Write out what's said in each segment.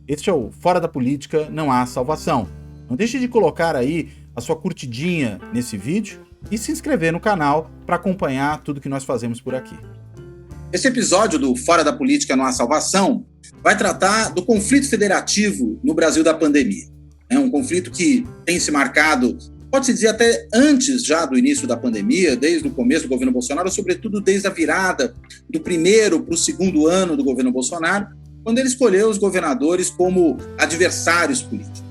Este é o Fora da Política Não Há Salvação. Não deixe de colocar aí a sua curtidinha nesse vídeo e se inscrever no canal para acompanhar tudo que nós fazemos por aqui. Esse episódio do Fora da Política Não Há Salvação vai tratar do conflito federativo no Brasil da pandemia. É um conflito que tem se marcado, pode-se dizer até antes já do início da pandemia, desde o começo do governo Bolsonaro, sobretudo desde a virada do primeiro para o segundo ano do governo Bolsonaro, quando ele escolheu os governadores como adversários políticos.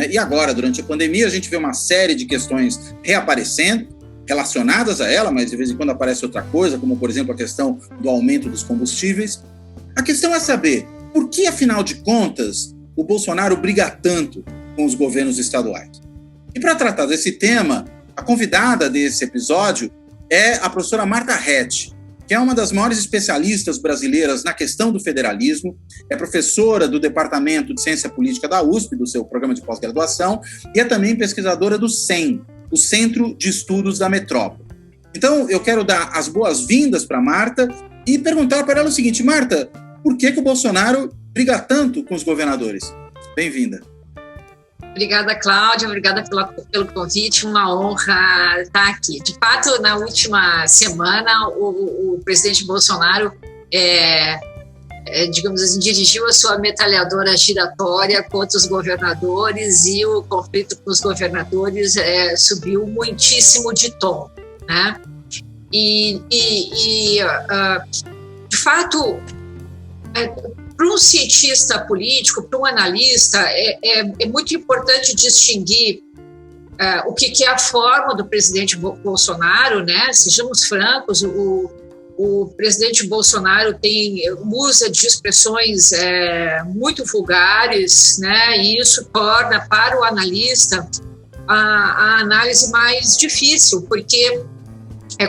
E agora, durante a pandemia, a gente vê uma série de questões reaparecendo, relacionadas a ela, mas de vez em quando aparece outra coisa, como, por exemplo, a questão do aumento dos combustíveis. A questão é saber por que, afinal de contas, o Bolsonaro briga tanto com os governos estaduais. E para tratar desse tema, a convidada desse episódio é a professora Marta Retti, que é uma das maiores especialistas brasileiras na questão do federalismo, é professora do Departamento de Ciência Política da USP, do seu programa de pós-graduação, e é também pesquisadora do CEM, o Centro de Estudos da Metrópole. Então, eu quero dar as boas-vindas para a Marta e perguntar para ela o seguinte: Marta, por que o Bolsonaro briga tanto com os governadores? Bem-vinda. Obrigada, Cláudia, obrigada pelo convite, uma honra estar aqui. De fato, na última semana, o presidente Bolsonaro, digamos assim, dirigiu a sua metralhadora giratória contra os governadores e o conflito com os governadores subiu muitíssimo de tom, né? De fato, para um cientista político, para um analista, é muito importante distinguir o que é a forma do presidente Bolsonaro, né? Sejamos francos, o presidente Bolsonaro usa de expressões muito vulgares, né? E isso torna para o analista a análise mais difícil, porque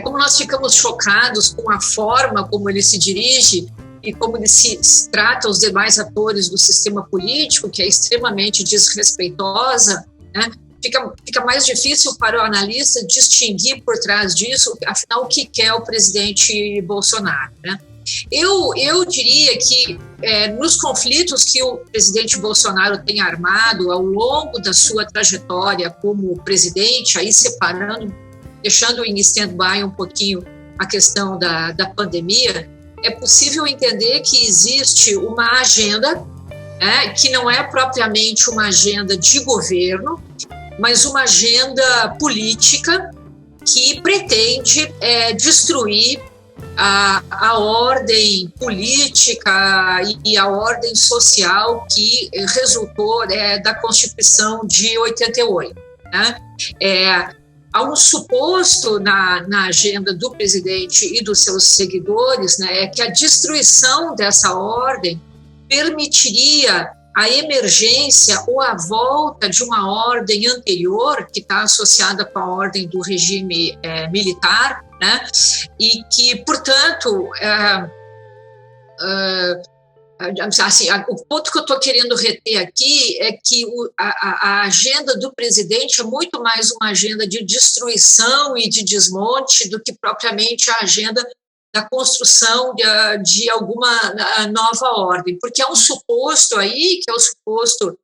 como nós ficamos chocados com a forma como ele se dirige e como ele se trata os demais atores do sistema político, que é extremamente desrespeitosa, né? Fica mais difícil para o analista distinguir por trás disso, afinal, o que é o presidente Bolsonaro, né? Eu diria que nos conflitos que o presidente Bolsonaro tem armado ao longo da sua trajetória como presidente, aí separando, deixando em stand-by um pouquinho a questão da pandemia, é possível entender que existe uma agenda, que não é propriamente uma agenda de governo, mas uma agenda política que pretende destruir a ordem política e a ordem social que resultou da Constituição de 88. Né? Há um suposto na agenda do presidente e dos seus seguidores, né, que a destruição dessa ordem permitiria a emergência ou a volta de uma ordem anterior, que está associada com a ordem do regime militar, né, e que, portanto, assim, o ponto que eu estou querendo reter aqui é que a agenda do presidente é muito mais uma agenda de destruição e de desmonte do que propriamente a agenda da construção de alguma nova ordem, porque é um suposto aí, que é o suposto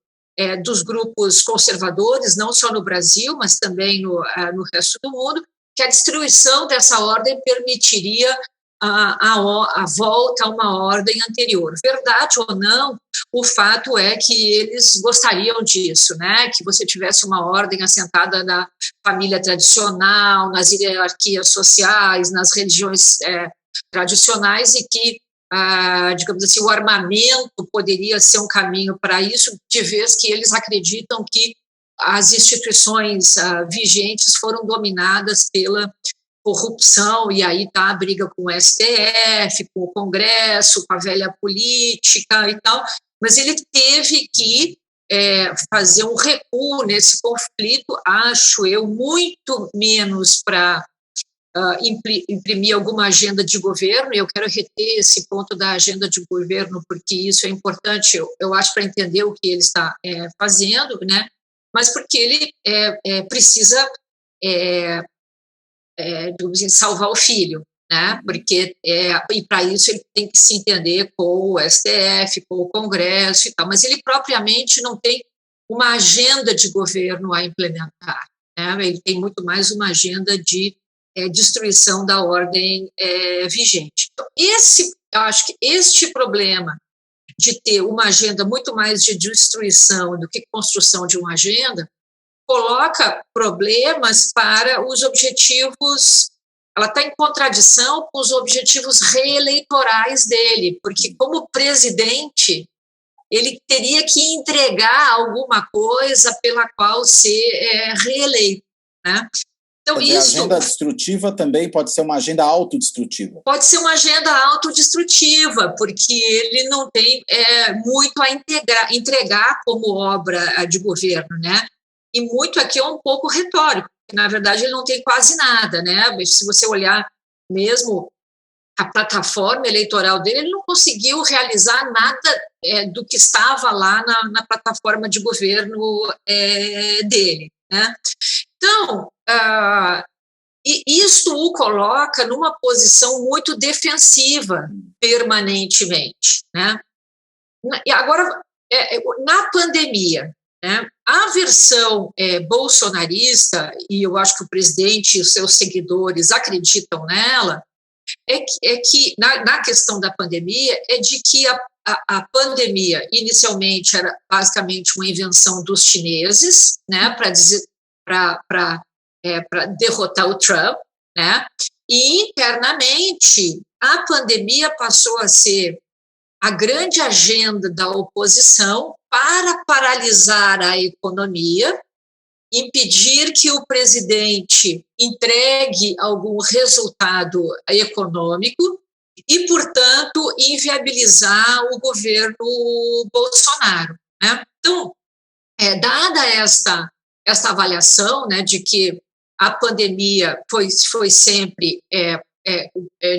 dos grupos conservadores, não só no Brasil, mas também no resto do mundo, que a destruição dessa ordem permitiria a volta a uma ordem anterior. Verdade ou não, o fato é que eles gostariam disso, né? Que você tivesse uma ordem assentada na família tradicional, nas hierarquias sociais, nas religiões tradicionais e que, digamos assim, o armamento poderia ser um caminho para isso, de vez que eles acreditam que as instituições vigentes foram dominadas pela corrupção, e aí está a briga com o STF, com o Congresso, com a velha política e tal, mas ele teve que fazer um recuo nesse conflito, acho eu, muito menos para imprimir alguma agenda de governo, e eu quero reter esse ponto da agenda de governo, porque isso é importante, eu acho, para entender o que ele está fazendo, né? Mas porque ele precisa digamos assim, salvar o filho. né? Porque e para isso ele tem que se entender com o STF, com o Congresso e tal, mas ele propriamente não tem uma agenda de governo a implementar, né? Ele tem muito mais uma agenda de destruição da ordem vigente. Então, eu acho que este problema de ter uma agenda muito mais de destruição do que construção de uma agenda coloca problemas para os objetivos. Ela está em contradição com os objetivos reeleitorais dele, porque como presidente ele teria que entregar alguma coisa pela qual ser reeleito, né? Então, a agenda destrutiva também pode ser uma agenda autodestrutiva. Pode ser uma agenda autodestrutiva, porque ele não tem muito a entregar como obra de governo, né? E muito aqui é um pouco retórico, porque, na verdade, ele não tem quase nada, né? Se você olhar mesmo a plataforma eleitoral dele, ele não conseguiu realizar nada do que estava lá na plataforma de governo dele, né? Então, e isso o coloca numa posição muito defensiva permanentemente, né? E agora, na pandemia, né, a versão bolsonarista, e eu acho que o presidente e os seus seguidores acreditam nela, é que na questão da pandemia, é de que a pandemia inicialmente era basicamente uma invenção dos chineses, né, para derrotar o Trump, né? E internamente a pandemia passou a ser a grande agenda da oposição para paralisar a economia, impedir que o presidente entregue algum resultado econômico e, portanto, inviabilizar o governo Bolsonaro, né? Então, dada esta avaliação, né, de que a pandemia foi sempre,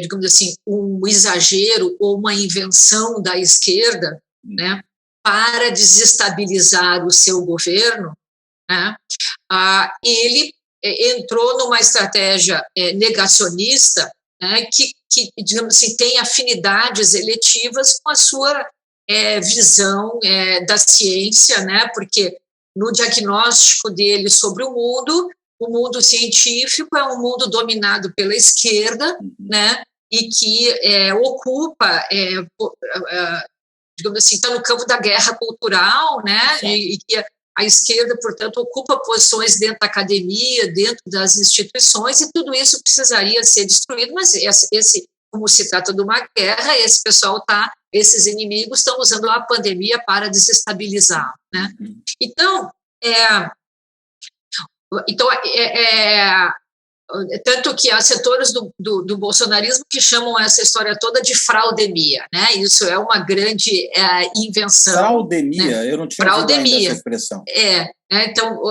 digamos assim, um exagero ou uma invenção da esquerda, né, para desestabilizar o seu governo, né, ele entrou numa estratégia negacionista, né, que, digamos assim, tem afinidades eletivas com a sua visão da ciência, né, porque no diagnóstico dele sobre o mundo científico é um mundo dominado pela esquerda, né, e que ocupa, digamos assim, está no campo da guerra cultural, né, e que a esquerda, portanto, ocupa posições dentro da academia, dentro das instituições, e tudo isso precisaria ser destruído, mas como se trata de uma guerra, esses inimigos estão usando a pandemia para desestabilizar, né? Então, tanto que há setores do bolsonarismo que chamam essa história toda de fraudemia, né? Isso é uma grande invenção. Fraudemia? Né? Eu não tinha ouvido ainda essa expressão. Então,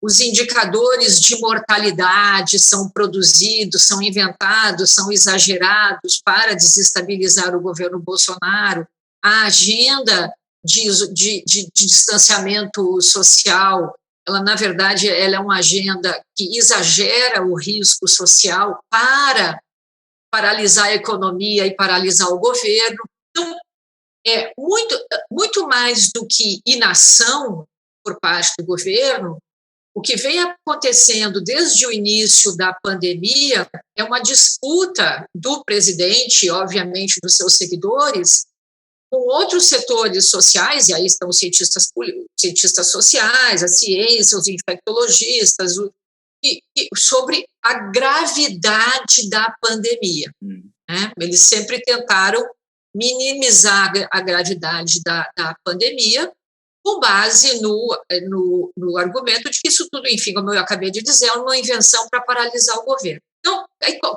os indicadores de mortalidade são produzidos, são inventados, são exagerados para desestabilizar o governo Bolsonaro. A agenda de distanciamento social, ela, na verdade, ela é uma agenda que exagera o risco social para paralisar a economia e paralisar o governo. Então, muito mais do que inação por parte do governo, o que vem acontecendo desde o início da pandemia é uma disputa do presidente, obviamente dos seus seguidores, com outros setores sociais, e aí estão os cientistas sociais, a ciência, os infectologistas, sobre a gravidade da pandemia. Né? Eles sempre tentaram minimizar a gravidade da pandemia, com base no argumento de que isso tudo, enfim, como eu acabei de dizer, é uma invenção para paralisar o governo. Então,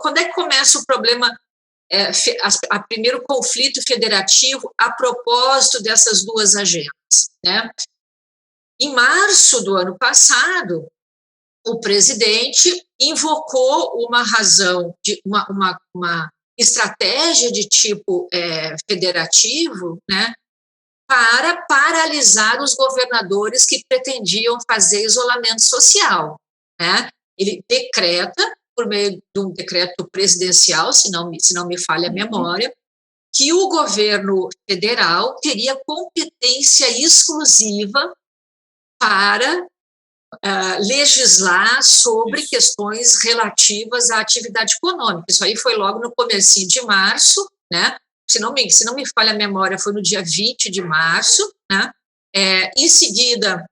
quando é que começa o problema, a primeiro conflito federativo a propósito dessas duas agendas, né? Em março do ano passado, o presidente invocou uma razão, uma estratégia de tipo federativo, né, para paralisar os governadores que pretendiam fazer isolamento social, né? Ele decreta por meio de um decreto presidencial, se não me falha a memória, que o governo federal teria competência exclusiva para legislar sobre questões relativas à atividade econômica. Isso aí foi logo no comecinho de março, né? Se não me falha a memória, foi no dia 20 de março, né? Em seguida,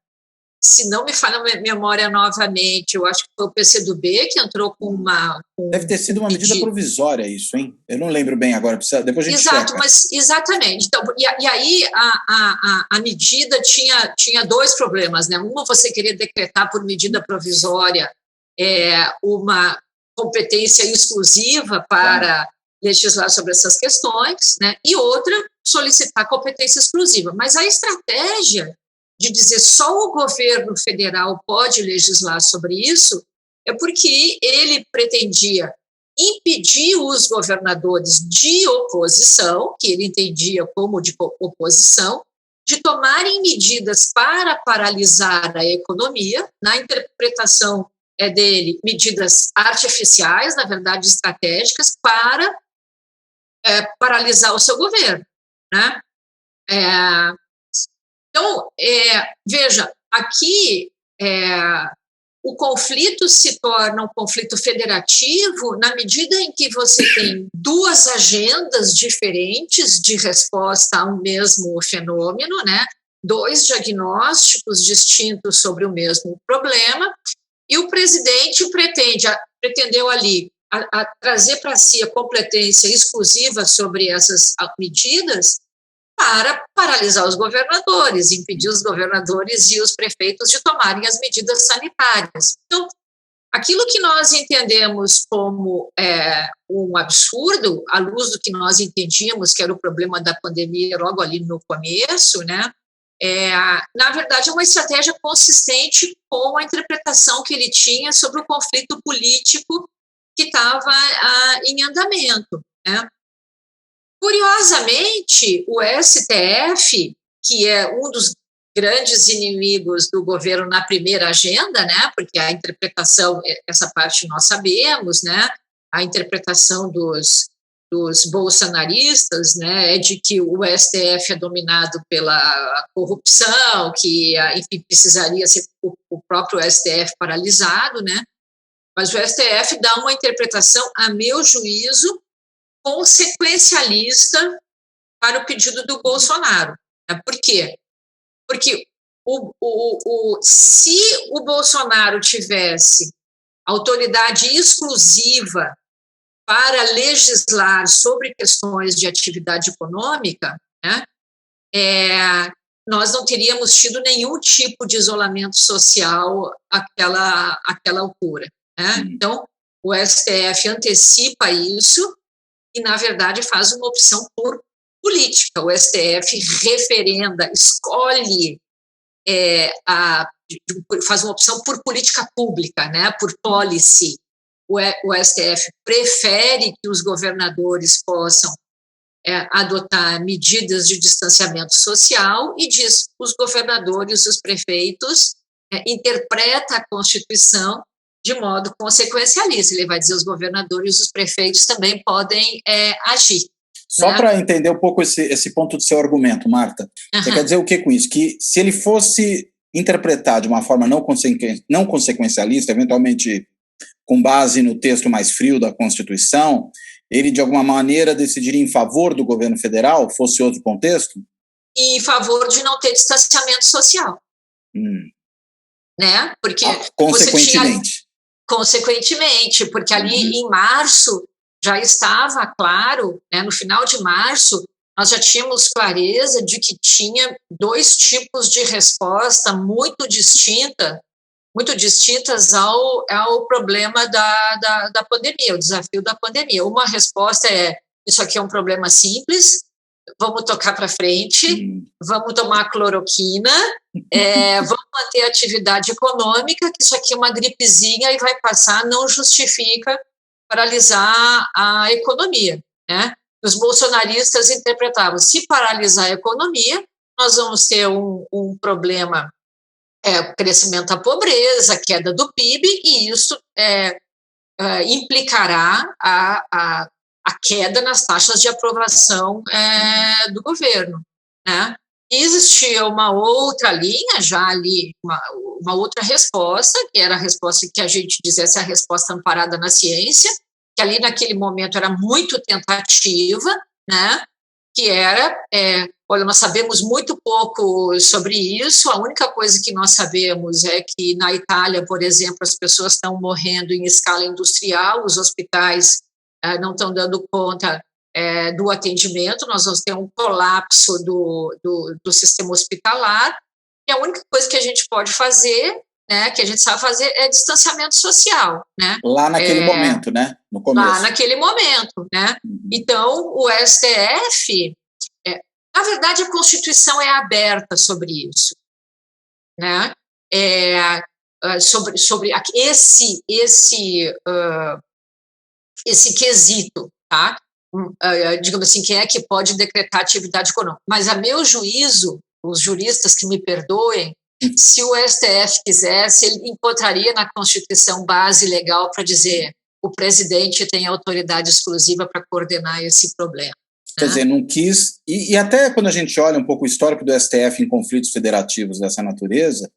se não me falha a memória novamente, eu acho que foi o PCdoB que entrou com uma... Deve ter sido uma medida provisória isso, hein? Eu não lembro bem agora, depois a gente checa. Exatamente. Então, e aí a medida tinha dois problemas, né? Uma, você queria decretar por medida provisória uma competência exclusiva para legislar sobre essas questões, né? E outra, solicitar competência exclusiva. Mas a estratégia de dizer só o governo federal pode legislar sobre isso é porque ele pretendia impedir os governadores de oposição, que ele entendia como de oposição, de tomarem medidas para paralisar a economia, na interpretação dele, medidas artificiais, na verdade estratégicas, para paralisar o seu governo, né? Então, veja, aqui o conflito se torna um conflito federativo na medida em que você tem duas agendas diferentes de resposta a um mesmo fenômeno, né? Dois diagnósticos distintos sobre o mesmo problema, e o presidente pretendeu ali a trazer para si a competência exclusiva sobre essas medidas para paralisar os governadores, impedir os governadores e os prefeitos de tomarem as medidas sanitárias. Então, aquilo que nós entendemos como um absurdo, à luz do que nós entendíamos que era o problema da pandemia logo ali no começo, né, na verdade é uma estratégia consistente com a interpretação que ele tinha sobre o conflito político que estava em andamento, né. Curiosamente, o STF, que é um dos grandes inimigos do governo na primeira agenda, né, porque a interpretação, essa parte nós sabemos, né, a interpretação dos bolsonaristas, né, é de que o STF é dominado pela corrupção, que, enfim, precisaria ser o próprio STF paralisado, né, mas o STF dá uma interpretação, a meu juízo, consequencialista para o pedido do Bolsonaro. Por quê? Porque se o Bolsonaro tivesse autoridade exclusiva para legislar sobre questões de atividade econômica, né, nós não teríamos tido nenhum tipo de isolamento social àquela altura, né? Então, o STF antecipa isso e, na verdade, faz uma opção por política. O STF referenda, escolhe, faz uma opção por política pública, né, por policy. O STF prefere que os governadores possam adotar medidas de distanciamento social e diz os governadores, os prefeitos, interpreta a Constituição de modo consequencialista. Ele vai dizer os governadores e os prefeitos também podem agir. Só para entender um pouco esse ponto do seu argumento, Marta, você quer dizer o que com isso? Que se ele fosse interpretar de uma forma não consequencialista, eventualmente com base no texto mais frio da Constituição, ele de alguma maneira decidiria em favor do governo federal, fosse outro contexto? Em favor de não ter distanciamento social. Né? Porque consequentemente, porque ali em março já estava claro, né, no final de março, nós já tínhamos clareza de que tinha dois tipos de resposta muito distintas ao problema da pandemia, o desafio da pandemia. Uma resposta isso aqui é um problema simples, vamos tocar para frente, vamos tomar cloroquina, vamos manter a atividade econômica, que isso aqui é uma gripezinha e vai passar, não justifica paralisar a economia, né? Os bolsonaristas interpretavam, se paralisar a economia, nós vamos ter um problema, crescimento da pobreza, queda do PIB, e isso implicará a queda nas taxas de aprovação do governo, né? Existia uma outra linha, já ali, uma outra resposta, que era a resposta que a gente dizesse a resposta amparada na ciência, que ali naquele momento era muito tentativa, né? Que era, olha, nós sabemos muito pouco sobre isso, a única coisa que nós sabemos é que na Itália, por exemplo, as pessoas estão morrendo em escala industrial, os hospitais não estão dando conta do atendimento, nós vamos ter um colapso do sistema hospitalar, e a única coisa que a gente pode fazer, né, que a gente sabe fazer, é distanciamento social, né? Lá naquele momento, né? No começo. Lá naquele momento, né? Então, o STF, na verdade, a Constituição é aberta sobre isso, né? Sobre esse quesito, tá? Digamos assim, quem é que pode decretar atividade econômica? Mas, a meu juízo, os juristas que me perdoem, se o STF quisesse, ele encontraria na Constituição base legal para dizer o presidente tem autoridade exclusiva para coordenar esse problema. Quer dizer, não quis... E até quando a gente olha um pouco o histórico do STF em conflitos federativos dessa natureza,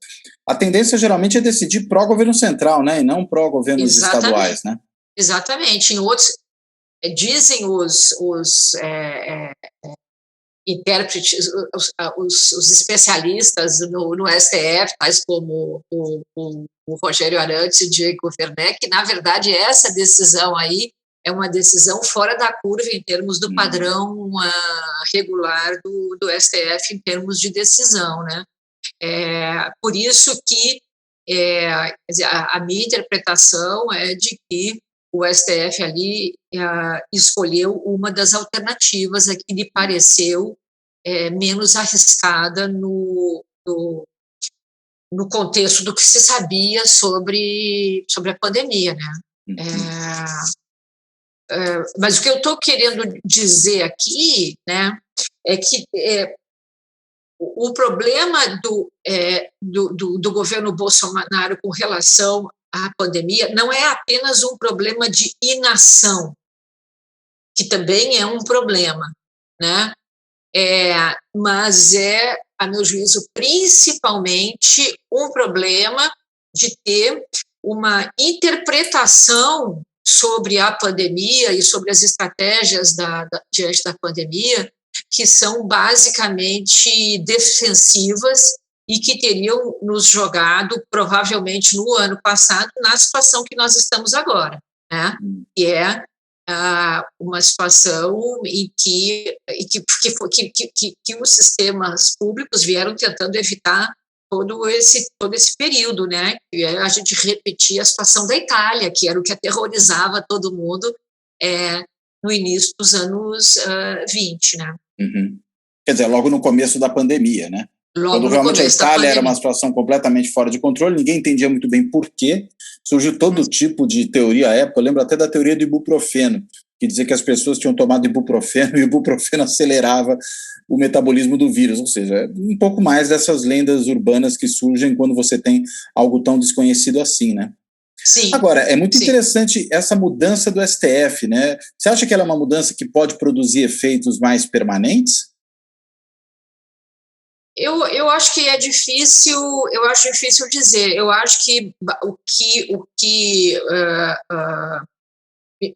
a tendência geralmente é decidir pró-governo central, né? E não pró-governos estaduais, né? Exatamente. Em outros... Dizem os intérpretes, os especialistas no STF, tais como o Rogério Arantes e o Diego Werneck, que, na verdade, essa decisão aí é uma decisão fora da curva em termos do padrão regular do STF em termos de decisão, né? Por isso que a minha interpretação é de que o STF ali escolheu uma das alternativas que lhe pareceu menos arriscada no contexto do que se sabia sobre a pandemia, né? Mas o que eu estou querendo dizer aqui, né, é que o problema do governo Bolsonaro com relação à pandemia não é apenas um problema de inação, que também é um problema, né? Mas a meu juízo, principalmente um problema de ter uma interpretação sobre a pandemia e sobre as estratégias diante da pandemia que são basicamente defensivas e que teriam nos jogado, provavelmente no ano passado, na situação que nós estamos agora, né? Que é uma situação em que os sistemas públicos vieram tentando evitar todo esse período, né? E a gente repetia a situação da Itália, que era o que aterrorizava todo mundo no início dos anos 20, né? Uhum. Quer dizer, logo no começo da pandemia, né? Quando realmente a Itália era uma situação completamente fora de controle, ninguém entendia muito bem por quê, surgiu todo tipo de teoria à época. Eu lembro até da teoria do ibuprofeno, que dizia que as pessoas tinham tomado ibuprofeno e o ibuprofeno acelerava o metabolismo do vírus, ou seja, um pouco mais dessas lendas urbanas que surgem quando você tem algo tão desconhecido assim, né? Sim. Agora, é muito interessante essa mudança do STF, né? Você acha que ela é uma mudança que pode produzir efeitos mais permanentes? Eu acho que é difícil, eu acho difícil dizer. Eu acho que o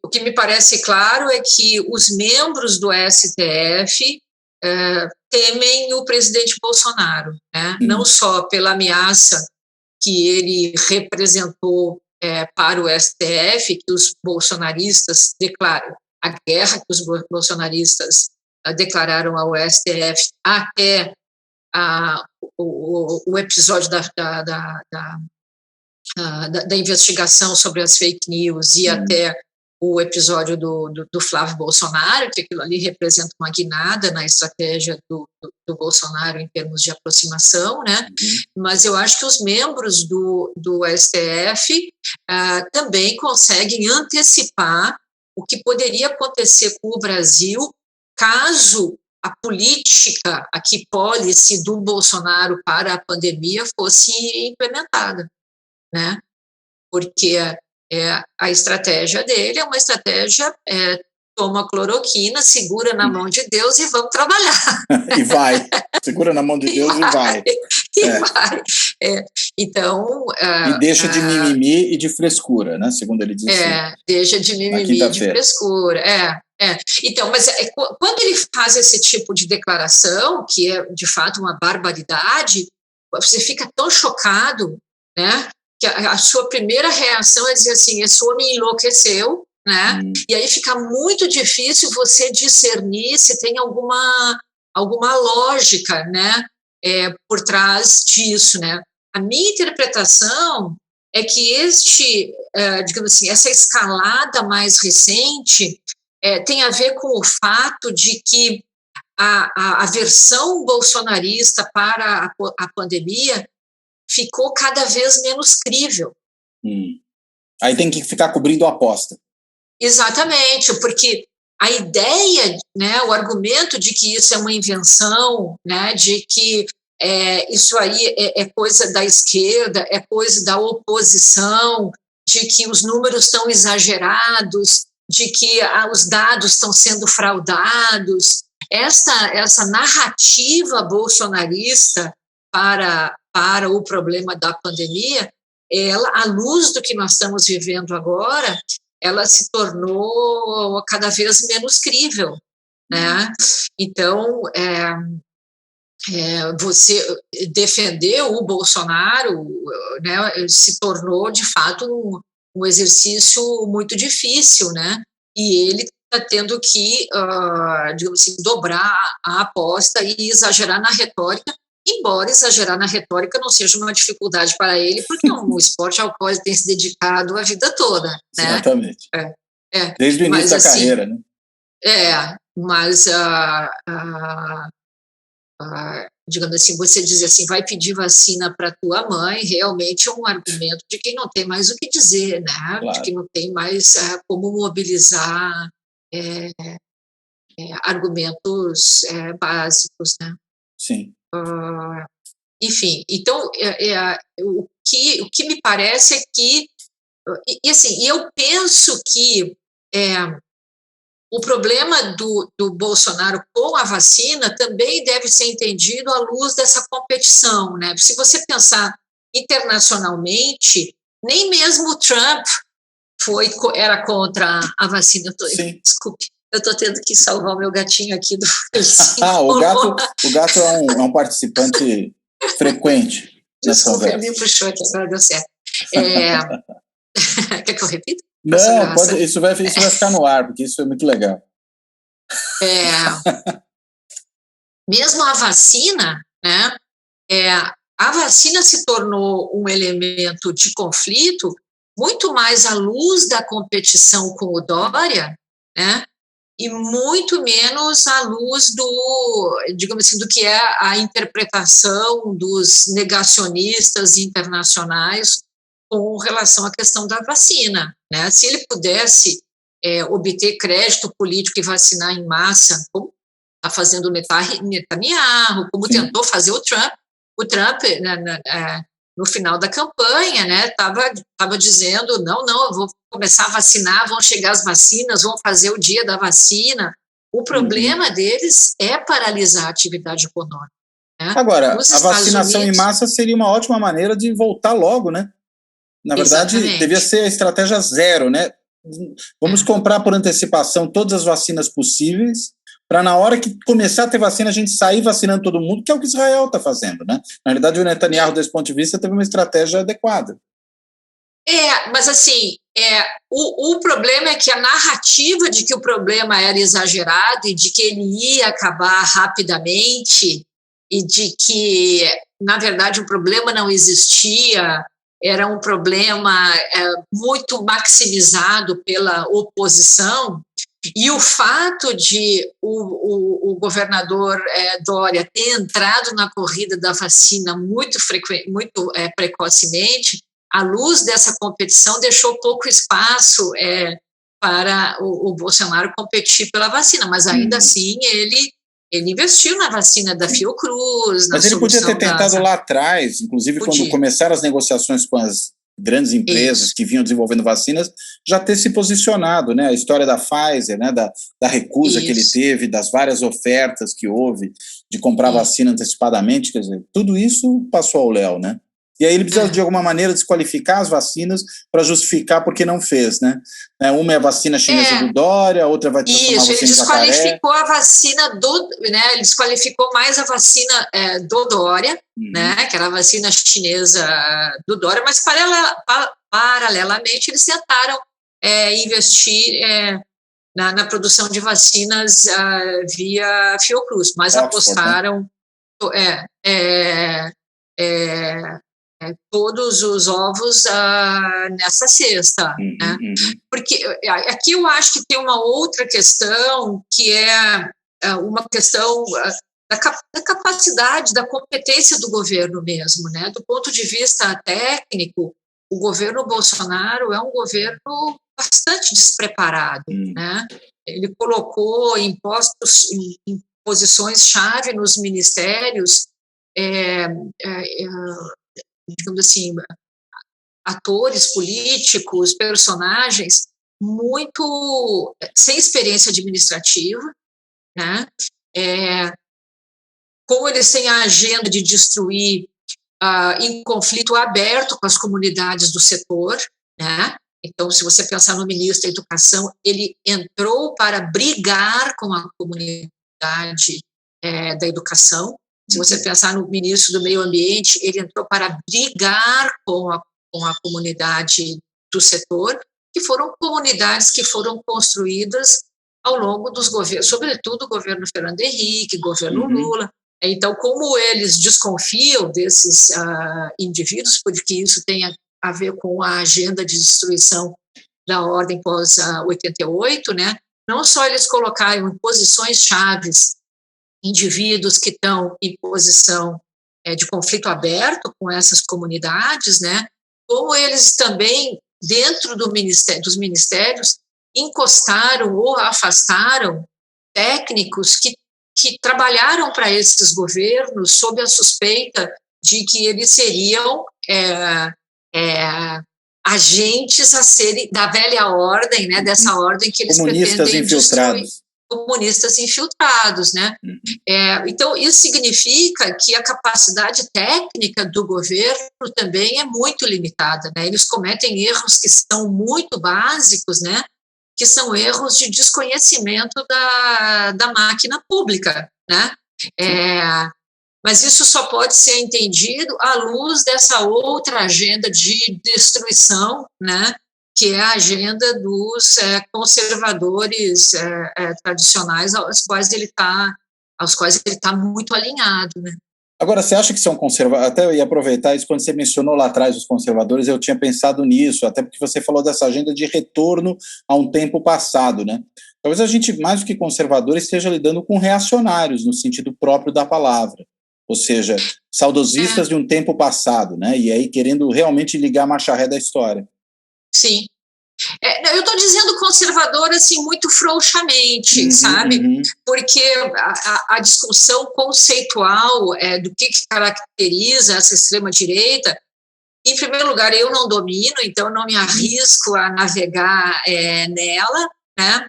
que me parece claro é que os membros do STF temem o presidente Bolsonaro, né? Não só pela ameaça que ele representou para o STF, que os bolsonaristas declaram, a guerra que os bolsonaristas declararam ao STF até o episódio da investigação sobre as fake news e até o episódio do Flávio Bolsonaro, que aquilo ali representa uma guinada na estratégia do Bolsonaro em termos de aproximação, né? Mas eu acho que os membros do STF também conseguem antecipar o que poderia acontecer com o Brasil caso a política, a key policy do Bolsonaro para a pandemia fosse implementada, né? Porque A estratégia dele é uma estratégia, toma cloroquina, segura na mão de Deus e vamos trabalhar. E vai, segura na mão de Deus e vai. Vai. Então... e deixa de mimimi e de frescura, né? Segundo ele disse. Deixa de mimimi e de frescura. Então, mas quando ele faz esse tipo de declaração, que é de fato uma barbaridade, você fica tão chocado, né? Que a sua primeira reação é dizer assim, esse homem enlouqueceu, né? E aí fica muito difícil você discernir se tem alguma lógica, né? Por trás disso, né? A minha interpretação é que digamos assim, essa escalada mais recente tem a ver com o fato de que a versão bolsonarista para a pandemia ficou cada vez menos crível. Aí tem que ficar cobrindo a aposta. Exatamente, porque a ideia, né, o argumento de que isso é uma invenção, né, de que isso aí é coisa da esquerda, é coisa da oposição, de que os números estão exagerados, de que os dados estão sendo fraudados. Essa narrativa bolsonarista para o problema da pandemia, à luz do que nós estamos vivendo agora, ela se tornou cada vez menos crível, né? Então, você defender o Bolsonaro, né, se tornou, de fato, um exercício muito difícil, né? E ele está tendo que, digamos assim, dobrar a aposta e exagerar na retórica, embora exagerar na retórica não seja uma dificuldade para ele, porque é um esporte ao qual ele tem se dedicado a vida toda, né? Exatamente. Desde o início da carreira, né? Mas digamos assim, você diz assim, vai pedir vacina para tua mãe, realmente é um argumento de quem não tem mais o que dizer, né? Claro. De quem não tem mais como mobilizar argumentos básicos, né? Sim. Enfim, então, o que me parece é que, assim, eu penso que o problema do Bolsonaro com a vacina também deve ser entendido à luz dessa competição, né? Se você pensar internacionalmente, nem mesmo o Trump era contra a vacina. Desculpe, eu estou tendo que salvar o meu gatinho aqui do o gato é um participante frequente. Desculpa, ele me puxou aqui, agora deu certo. Quer que eu repita? Não, pode, isso vai ficar no ar, porque isso é muito legal. Mesmo a vacina, né? A vacina se tornou um elemento de conflito muito mais à luz da competição com o Dória, né? E muito menos à luz digamos assim, do que é a interpretação dos negacionistas internacionais com relação à questão da vacina, né? Se ele pudesse obter crédito político e vacinar em massa, como está fazendo o Netanyahu, como tentou fazer o Trump no final da campanha, né? Estava dizendo, não, eu vou começar a vacinar, vão chegar as vacinas, vão fazer o dia da vacina. O problema deles é paralisar a atividade econômica. Né? Agora, a vacinação em massa seria uma ótima maneira de voltar logo, né? Na verdade, devia ser a estratégia zero, né? Vamos comprar por antecipação todas as vacinas possíveis, para na hora que começar a ter vacina, a gente sair vacinando todo mundo, que é o que Israel está fazendo, né? Na verdade, o Netanyahu, desse ponto de vista, teve uma estratégia adequada. Mas assim, o problema é que a narrativa de que o problema era exagerado e de que ele ia acabar rapidamente e de que, na verdade, o problema não existia, era um problema muito maximizado pela oposição, e o fato de o governador Dória ter entrado na corrida da vacina muito precocemente, à luz dessa competição, deixou pouco espaço para o Bolsonaro competir pela vacina, mas ainda assim ele investiu na vacina da Fiocruz. Mas ele podia ter tentado lá atrás, inclusive quando começaram as negociações com as grandes empresas que vinham desenvolvendo vacinas, já ter se posicionado, né? A história da Pfizer, né? Da recusa que ele teve, das várias ofertas que houve de comprar vacina antecipadamente, quer dizer, tudo isso passou ao léu, né? E aí ele precisa, de alguma maneira, desqualificar as vacinas para justificar porque não fez, né? Uma é a vacina chinesa do Dória, a outra vai transformar a vacina ele desqualificou a vacina né? Ele desqualificou mais a vacina do Dória, né? Que era a vacina chinesa do Dória, mas paralelamente eles tentaram investir na produção de vacinas via Fiocruz, mas apostaram todos os ovos nessa cesta, né? Porque aqui eu acho que tem uma outra questão, que é uma questão da capacidade, da competência do governo mesmo, né? Do ponto de vista técnico, o governo Bolsonaro é um governo bastante despreparado, né? Ele colocou em posições-chave nos ministérios, digamos assim, atores políticos, personagens muito sem experiência administrativa, né? Como eles têm a agenda de destruir em conflito aberto com as comunidades do setor, né? Então, se você pensar no ministro da Educação, ele entrou para brigar com a comunidade da educação. Se você pensar no ministro do Meio Ambiente, ele entrou para brigar com a comunidade do setor, que foram comunidades que foram construídas ao longo dos governos, sobretudo o governo Fernando Henrique, governo Lula. Então, como eles desconfiam desses indivíduos, porque isso tem a ver com a agenda de destruição da ordem pós-88, né? Não só eles colocaram em posições chaves indivíduos que estão em posição de conflito aberto com essas comunidades, né? Como eles também, dentro dos ministérios, encostaram ou afastaram técnicos que trabalharam para esses governos sob a suspeita de que eles seriam agentes a serem da velha ordem, né? Dessa ordem que eles pretendem destruir. Comunistas infiltrados, né? Então, isso significa que a capacidade técnica do governo também é muito limitada, né? Eles cometem erros que são muito básicos, né? Que são erros de desconhecimento da máquina pública, né? Mas isso só pode ser entendido à luz dessa outra agenda de destruição, né? Que é a agenda dos conservadores tradicionais aos quais ele está muito alinhado, né? Agora, você acha que são conservadores? Até eu ia aproveitar isso, quando você mencionou lá atrás os conservadores, eu tinha pensado nisso, até porque você falou dessa agenda de retorno a um tempo passado, né? Talvez a gente, mais do que conservadores, esteja lidando com reacionários, no sentido próprio da palavra, ou seja, saudosistas de um tempo passado, né? E aí querendo realmente ligar a marcha ré da história. Sim. Eu estou dizendo conservador assim muito frouxamente, sabe? Porque a discussão conceitual do que caracteriza essa extrema-direita, em primeiro lugar, eu não domino, então eu não me arrisco a navegar nela, né?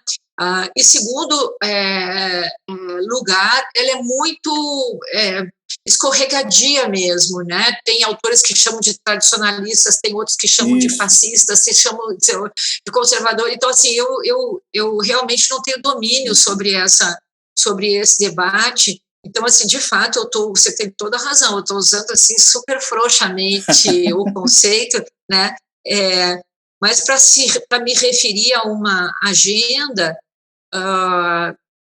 E segundo lugar, ela é muito escorregadia mesmo, né? Tem autores que chamam de tradicionalistas, tem outros que chamam de fascistas, se chamam de conservador. Então, assim, eu realmente não tenho domínio sobre esse debate. Então, assim, de fato, você tem toda a razão, eu estou usando, assim, super frouxamente o conceito, né? Mas para me referir a uma agenda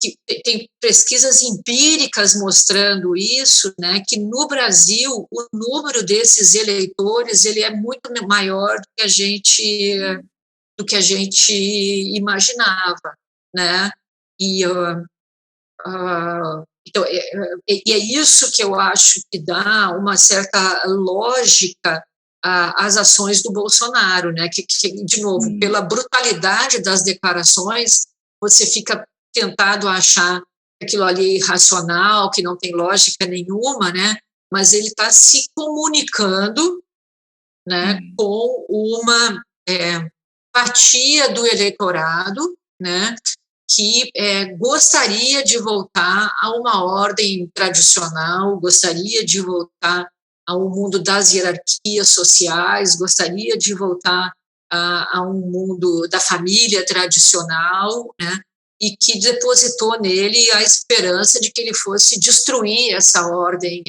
que tem pesquisas empíricas mostrando isso, né, que no Brasil o número desses eleitores ele é muito maior do que a gente imaginava, né? Então, é isso que eu acho que dá uma certa lógica às ações do Bolsonaro, né? Que de novo, pela brutalidade das declarações, você fica tentado a achar que aquilo ali é irracional, que não tem lógica nenhuma, né? Mas ele está se comunicando né, com uma fatia do eleitorado, né, que gostaria de voltar a uma ordem tradicional, gostaria de voltar ao mundo das hierarquias sociais, gostaria de voltar a um mundo da família tradicional, né, e que depositou nele a esperança de que ele fosse destruir essa ordem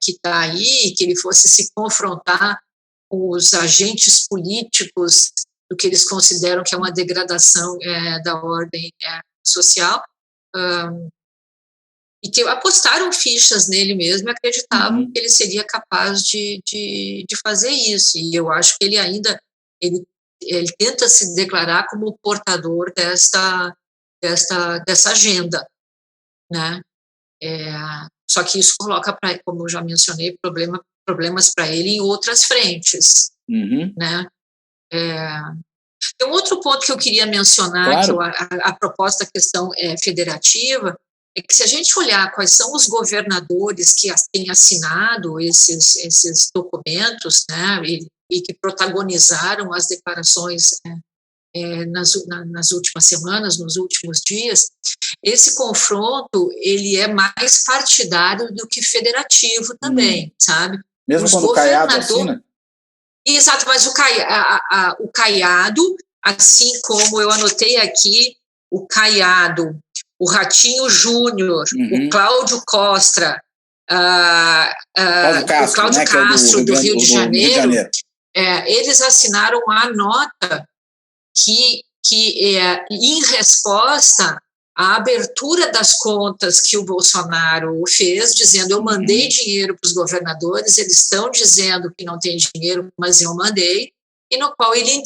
que está aí, que ele fosse se confrontar com os agentes políticos do que eles consideram que é uma degradação da ordem social, e que apostaram fichas nele mesmo e acreditavam que ele seria capaz de fazer isso. E eu acho que ele ainda ele tenta se declarar como portador dessa agenda, né? Só que isso coloca, como eu já mencionei, problemas para ele em outras frentes, né? Tem um outro ponto que eu queria mencionar, claro, que a proposta, a questão federativa, é que se a gente olhar quais são os governadores que têm assinado esses documentos, né, e que protagonizaram as declarações nas últimas semanas, nos últimos dias, esse confronto ele é mais partidário do que federativo também, sabe? Mesmo quando o Caiado assina? Exato, mas o Caiado, assim como eu anotei aqui, o Caiado, o Ratinho Júnior, o Cláudio Costa, o Cláudio Castro, do Rio de Janeiro, eles assinaram a nota que em resposta à abertura das contas que o Bolsonaro fez, dizendo eu mandei dinheiro para os governadores, eles estão dizendo que não tem dinheiro, mas eu mandei, e no qual ele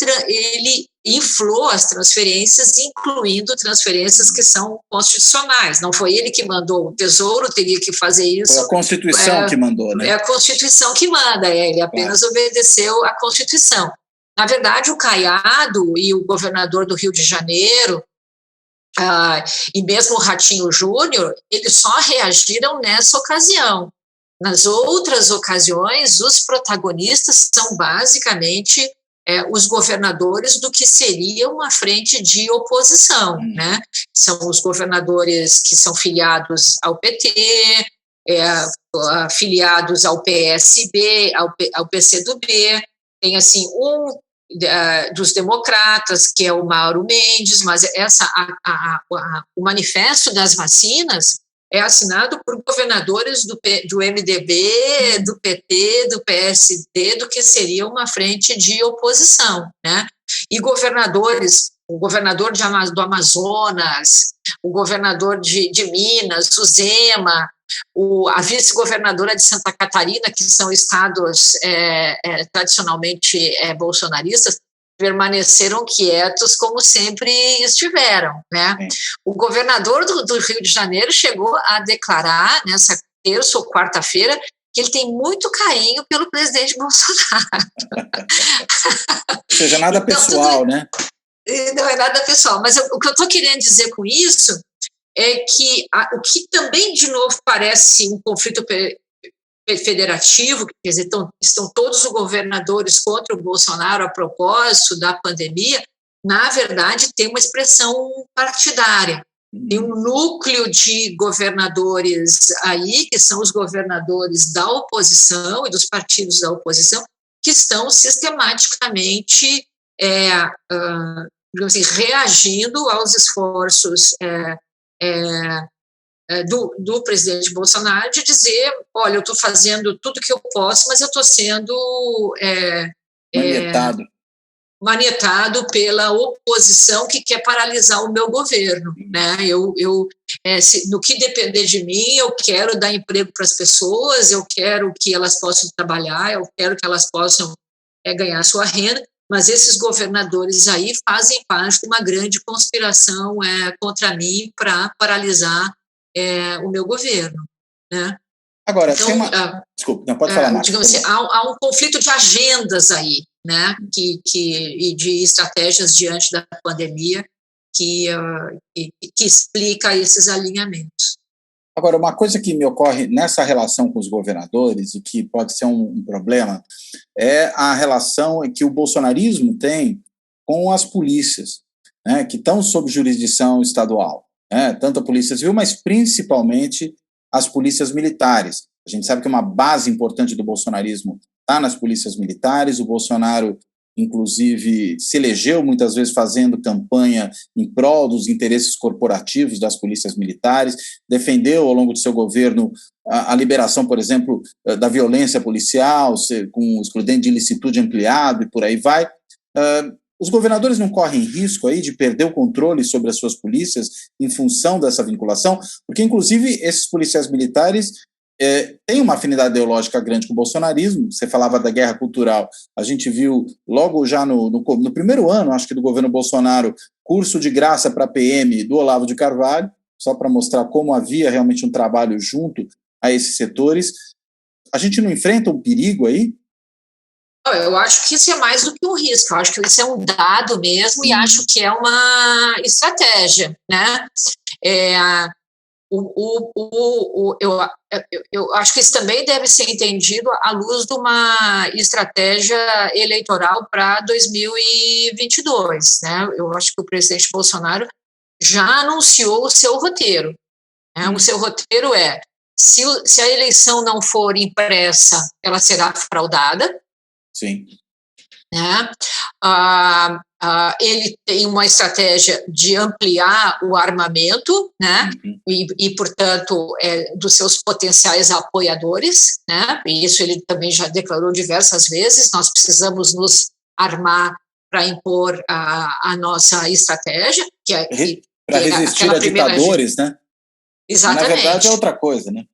inflou as transferências, incluindo transferências que são constitucionais. Não foi ele que mandou, o Tesouro teria que fazer isso. Foi a Constituição que mandou, né? É a Constituição que manda, ele apenas obedeceu à Constituição. Na verdade, o Caiado e o governador do Rio de Janeiro, e mesmo o Ratinho Júnior, eles só reagiram nessa ocasião. Nas outras ocasiões, os protagonistas são basicamente os governadores do que seria uma frente de oposição, né? São os governadores que são filiados ao PT, filiados ao PSB, ao PCdoB, tem assim dos democratas, que é o Mauro Mendes, mas o manifesto das vacinas é assinado por governadores do MDB, do PT, do PSD, do que seria uma frente de oposição, né? E governadores, o governador do Amazonas, o governador de Minas, o Zema, a vice-governadora de Santa Catarina, que são estados tradicionalmente bolsonaristas, permaneceram quietos como sempre estiveram, né? O governador do Rio de Janeiro chegou a declarar nessa terça ou quarta-feira que ele tem muito carinho pelo presidente Bolsonaro. Ou seja, nada pessoal, né? Não é nada pessoal, mas o que eu estou querendo dizer com isso é que o que também, de novo, parece um conflito federativo, quer dizer, estão todos os governadores contra o Bolsonaro a propósito da pandemia, na verdade, tem uma expressão partidária. Tem um núcleo de governadores aí, que são os governadores da oposição e dos partidos da oposição, que estão sistematicamente digamos assim, reagindo aos esforços do presidente Bolsonaro de dizer, olha, eu estou fazendo tudo que eu posso, mas eu estou sendo manietado pela oposição que quer paralisar o meu governo, né? No que depender de mim, eu quero dar emprego para as pessoas, eu quero que elas possam trabalhar, eu quero que elas possam ganhar sua renda, mas esses governadores aí fazem parte de uma grande conspiração contra mim para paralisar o meu governo, né? Agora, então, tem uma... Desculpa, não pode falar mais. Digamos assim, há um conflito de agendas aí, né? E de estratégias diante da pandemia que explica esses alinhamentos. Agora, uma coisa que me ocorre nessa relação com os governadores e que pode ser um problema é a relação que o bolsonarismo tem com as polícias, né, que estão sob jurisdição estadual, né, tanto a Polícia Civil, mas principalmente as polícias militares. A gente sabe que uma base importante do bolsonarismo está nas polícias militares. O Bolsonaro, inclusive, se elegeu muitas vezes fazendo campanha em prol dos interesses corporativos das polícias militares, defendeu ao longo do seu governo a liberação, por exemplo, da violência policial, com excludente de ilicitude ampliado e por aí vai. Os governadores não correm risco aí de perder o controle sobre as suas polícias em função dessa vinculação? Porque, inclusive, esses policiais militares têm uma afinidade ideológica grande com o bolsonarismo. Você falava da guerra cultural. A gente viu logo já no primeiro ano, acho que do governo Bolsonaro, curso de graça para a PM do Olavo de Carvalho, só para mostrar como havia realmente um trabalho junto a esses setores. A gente não enfrenta um perigo aí? Eu acho que isso é mais do que um risco, eu acho que isso é um dado mesmo e acho que é uma estratégia, né? Eu acho que isso também deve ser entendido à luz de uma estratégia eleitoral para 2022, né? Eu acho que o presidente Bolsonaro já anunciou o seu roteiro, né? O seu roteiro é, se a eleição não for impressa, ela será fraudada. Sim. Né? Ele tem uma estratégia de ampliar o armamento, né? E portanto, dos seus potenciais apoiadores, né? E isso ele também já declarou diversas vezes, nós precisamos nos armar para impor a nossa estratégia, para resistir a ditadores, né? Exatamente. Na verdade é outra coisa, né?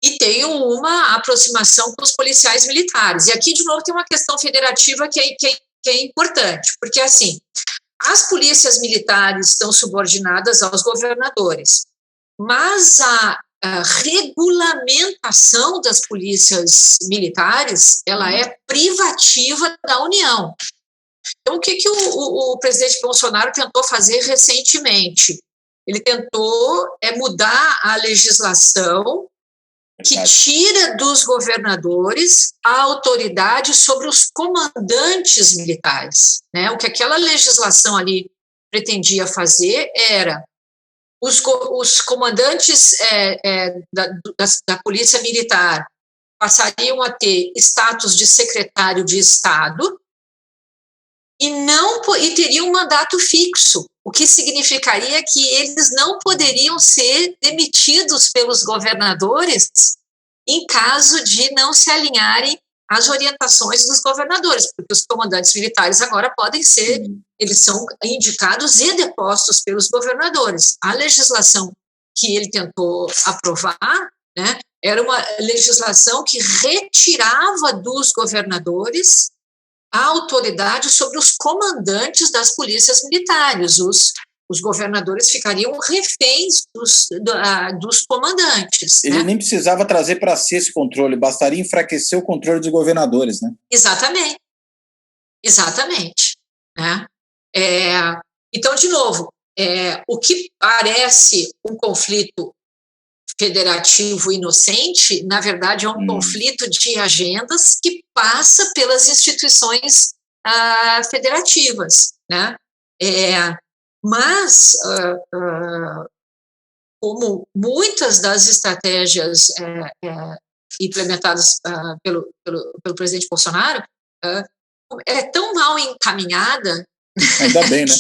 E tem uma aproximação com os policiais militares. E aqui, de novo, tem uma questão federativa que é importante, porque, assim, as polícias militares estão subordinadas aos governadores, mas a regulamentação das polícias militares, ela é privativa da União. Então, o que o presidente Bolsonaro tentou fazer recentemente? Ele tentou mudar a legislação que tira dos governadores a autoridade sobre os comandantes militares, né? O que aquela legislação ali pretendia fazer era os comandantes da Polícia Militar passariam a ter status de secretário de Estado e teriam um mandato fixo, o que significaria que eles não poderiam ser demitidos pelos governadores em caso de não se alinharem às orientações dos governadores, porque os comandantes militares agora podem ser, eles são indicados e depostos pelos governadores. A legislação que ele tentou aprovar, né, era uma legislação que retirava dos governadores a autoridade sobre os comandantes das polícias militares. Os governadores ficariam reféns dos comandantes. Ele, né? Nem precisava trazer para si esse controle, bastaria enfraquecer o controle dos governadores, né? Exatamente. Né? Então, de novo, o que parece um conflito federativo inocente, na verdade, é um conflito de agendas que passa pelas instituições federativas, né? Mas, como muitas das estratégias implementadas pelo presidente Bolsonaro, é tão mal encaminhada. Ainda bem, né?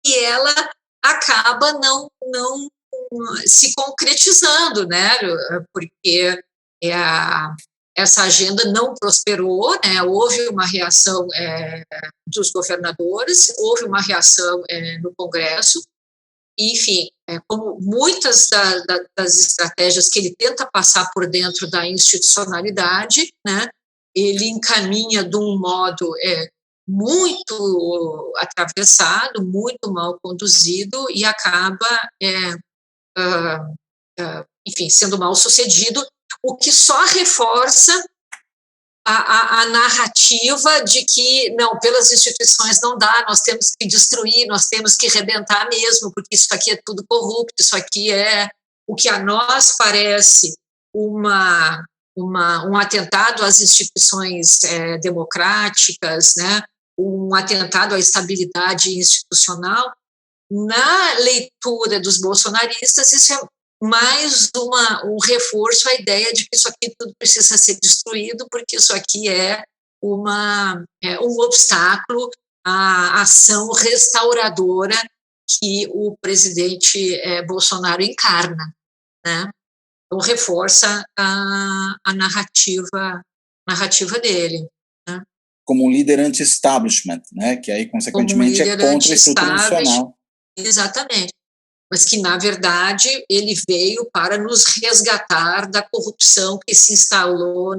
que ela acaba não se concretizando, né? Porque essa agenda não prosperou, né? Houve uma reação dos governadores, houve uma reação no Congresso, e, enfim, como muitas das estratégias que ele tenta passar por dentro da institucionalidade, né? Ele encaminha de um modo muito atravessado, muito mal conduzido e acaba, enfim, sendo mal sucedido, o que só reforça a narrativa de que, não, pelas instituições não dá, nós temos que destruir, nós temos que rebentar mesmo, porque isso aqui é tudo corrupto, isso aqui é o que a nós parece um atentado às instituições democráticas, né, um atentado à estabilidade institucional. Na leitura dos bolsonaristas, isso é mais um reforço à ideia de que isso aqui tudo precisa ser destruído, porque isso aqui é um obstáculo à ação restauradora que o presidente Bolsonaro encarna, né? Então, reforça a narrativa dele. Né? Como um líder anti-establishment, né? Que aí, consequentemente, é contra a estrutura nacional. Exatamente. Mas que, na verdade, ele veio para nos resgatar da corrupção que se instalou,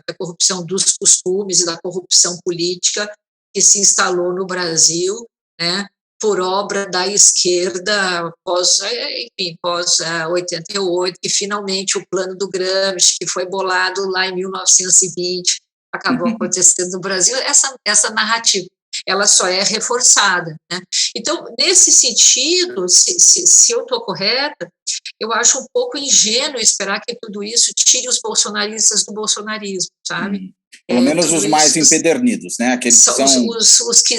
da corrupção dos costumes e da corrupção política que se instalou no Brasil, né, por obra da esquerda pós 88, que finalmente o plano do Gramsci, que foi bolado lá em 1920, acabou acontecendo no Brasil. Essa narrativa, ela só é reforçada, né? Então, nesse sentido, se eu estou correta, eu acho um pouco ingênuo esperar que tudo isso tire os bolsonaristas do bolsonarismo, sabe? Pelo menos os mais empedernidos, né? Aqueles são os que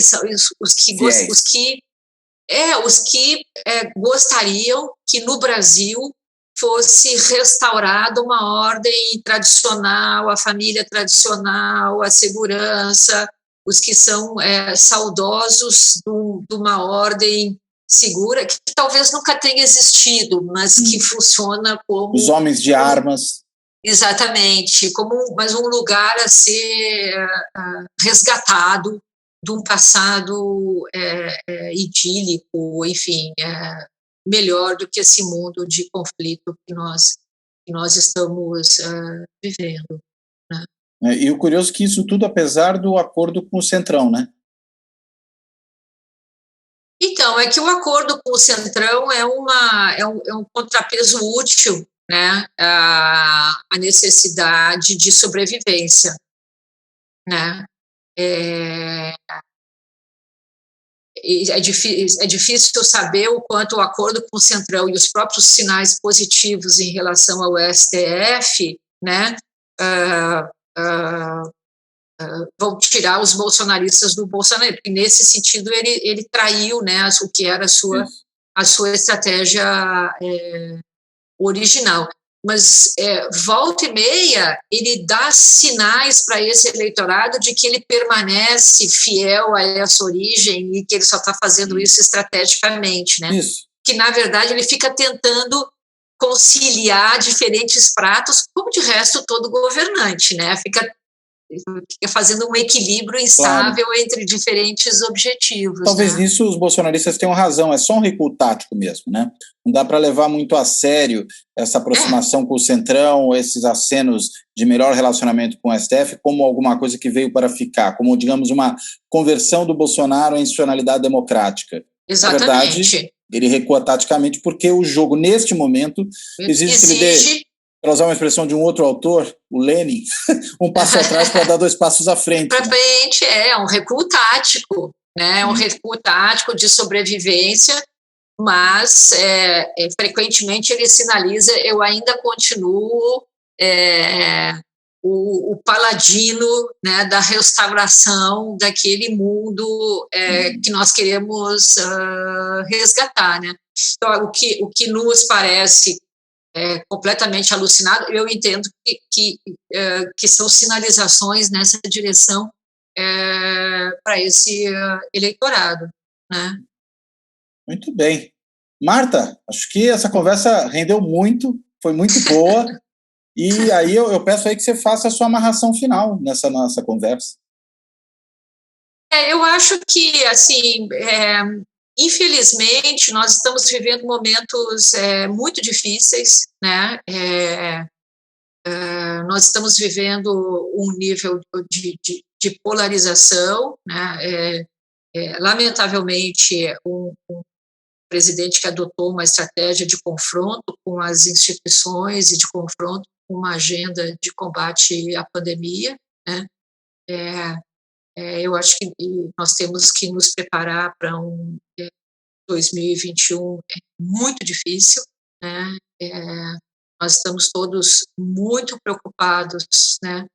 gostariam que no Brasil fosse restaurada uma ordem tradicional, a família tradicional, a segurança, os que são saudosos de uma ordem segura, que talvez nunca tenha existido, mas que funciona como... Os homens de armas. Exatamente, mas um lugar a ser resgatado de um passado idílico, enfim, melhor do que esse mundo de conflito que nós estamos vivendo. Né? E o curioso é que isso tudo apesar do acordo com o Centrão, né? Então, é que o acordo com o Centrão é um contrapeso útil, né, a necessidade de sobrevivência. Né? É difícil saber o quanto o acordo com o Centrão e os próprios sinais positivos em relação ao STF, né, vão tirar os bolsonaristas do Bolsonaro, porque nesse sentido ele traiu, né, o que era a sua estratégia original. Mas volta e meia ele dá sinais para esse eleitorado de que ele permanece fiel a essa origem e que ele só está fazendo isso estrategicamente, né? Isso. Que na verdade ele fica tentando conciliar diferentes pratos, como de resto todo governante, né? Fica fazendo um equilíbrio instável entre diferentes objetivos. Talvez né? nisso os bolsonaristas tenham razão, é só um recuo tático mesmo, né? Não dá para levar muito a sério essa aproximação com o Centrão, esses acenos de melhor relacionamento com o STF, como alguma coisa que veio para ficar, como, digamos, uma conversão do Bolsonaro à institucionalidade democrática. Exatamente. Na verdade, ele recua taticamente porque o jogo, neste momento, exige que ele dê, para usar uma expressão de um outro autor, o Lenin, um passo atrás para dar 2 passos à frente. Para frente, um recuo tático, né? Um recuo tático de sobrevivência, mas frequentemente ele sinaliza: eu ainda continuo o paladino, né, da restauração daquele mundo que nós queremos resgatar, né? Então, o que nos parece completamente alucinado, eu entendo que são sinalizações nessa direção para esse eleitorado, né? Muito bem. Marta, acho que essa conversa rendeu muito, foi muito boa, e aí eu peço aí que você faça a sua amarração final nessa nossa conversa. Eu acho que, assim, infelizmente, nós estamos vivendo momentos muito difíceis, né? Nós estamos vivendo um nível de polarização, né? Lamentavelmente, um presidente que adotou uma estratégia de confronto com as instituições e de confronto uma agenda de combate à pandemia, né? Eu acho que nós temos que nos preparar para 2021 muito difícil, né? Nós estamos todos muito preocupados, né,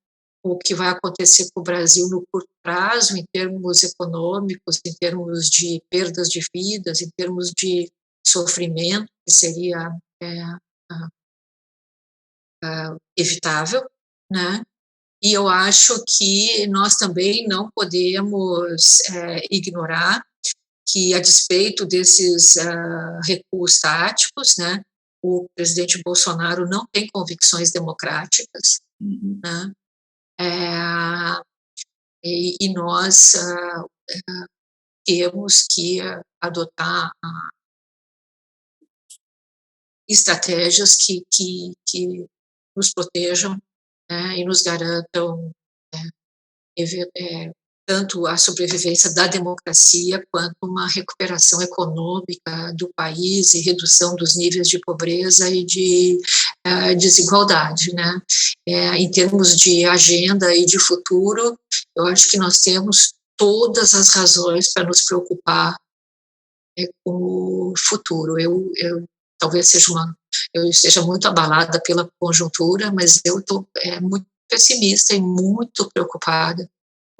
com o que vai acontecer com o Brasil no curto prazo, em termos econômicos, em termos de perdas de vidas, em termos de sofrimento, que seria evitável, né? E eu acho que nós também não podemos ignorar que, a despeito desses recuos táticos, né, o presidente Bolsonaro não tem convicções democráticas, né? E nós temos que adotar estratégias que nos protejam, né, e nos garantam tanto a sobrevivência da democracia quanto uma recuperação econômica do país e redução dos níveis de pobreza e de desigualdade, né? Em termos de agenda e de futuro, eu acho que nós temos todas as razões para nos preocupar com o futuro. Eu talvez eu esteja muito abalada pela conjuntura, mas eu estou muito pessimista e muito preocupada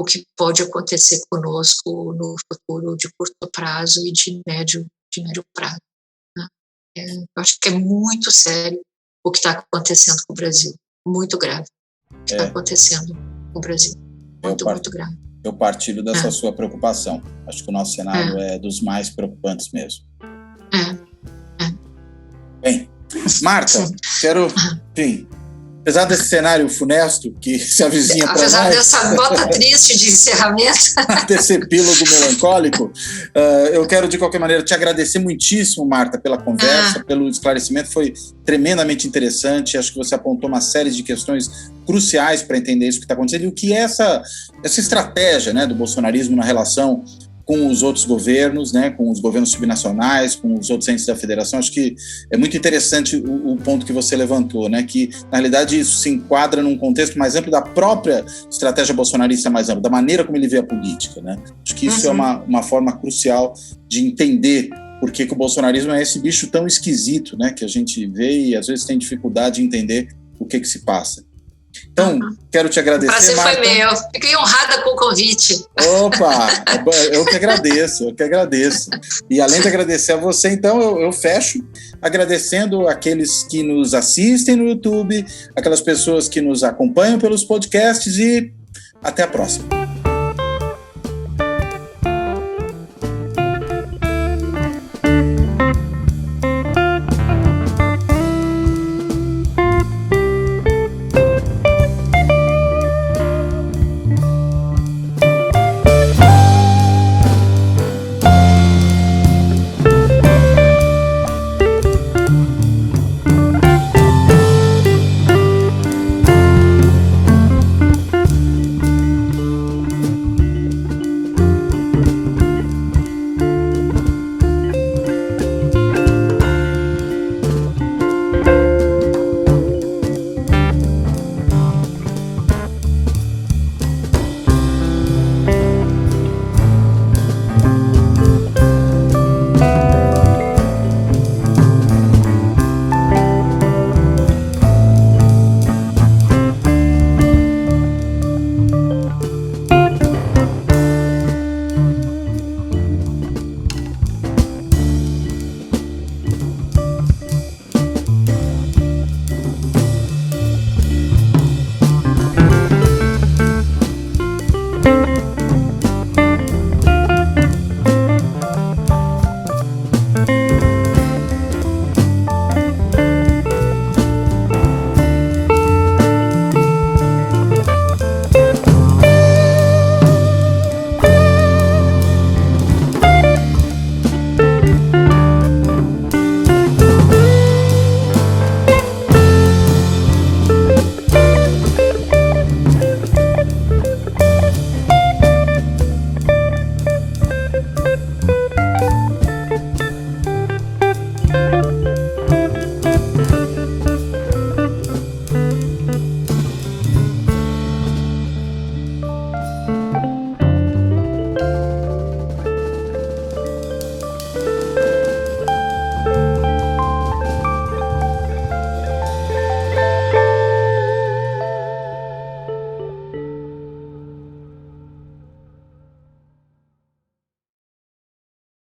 o que pode acontecer conosco no futuro de curto prazo e de médio prazo, né? Eu acho que é muito sério o que está acontecendo com o Brasil, muito grave o que está acontecendo com o Brasil, muito grave. Eu partilho dessa sua preocupação. Acho que o nosso cenário é dos mais preocupantes mesmo. Bem, Marta, quero, enfim, apesar desse cenário funesto que se avizinha para nós... Apesar dessa nota triste de encerramento... desse epílogo melancólico, eu quero, de qualquer maneira, te agradecer muitíssimo, Marta, pela conversa, pelo esclarecimento. Foi tremendamente interessante. Acho que você apontou uma série de questões cruciais para entender isso que está acontecendo e o que é essa estratégia, né, do bolsonarismo na relação com os outros governos, né, com os governos subnacionais, com os outros entes da federação. Acho que é muito interessante o ponto que você levantou, né, que, na realidade, isso se enquadra num contexto mais amplo da própria estratégia bolsonarista mais ampla, da maneira como ele vê a política, né. Acho que isso é uma forma crucial de entender por que o bolsonarismo é esse bicho tão esquisito, né, que a gente vê e, às vezes, tem dificuldade de entender o que se passa. Então, quero te agradecer, Marta. O prazer foi meu. Fiquei honrada com o convite. Opa, eu que agradeço. E além de agradecer a você, então, eu fecho agradecendo aqueles que nos assistem no YouTube, aquelas pessoas que nos acompanham pelos podcasts e até a próxima.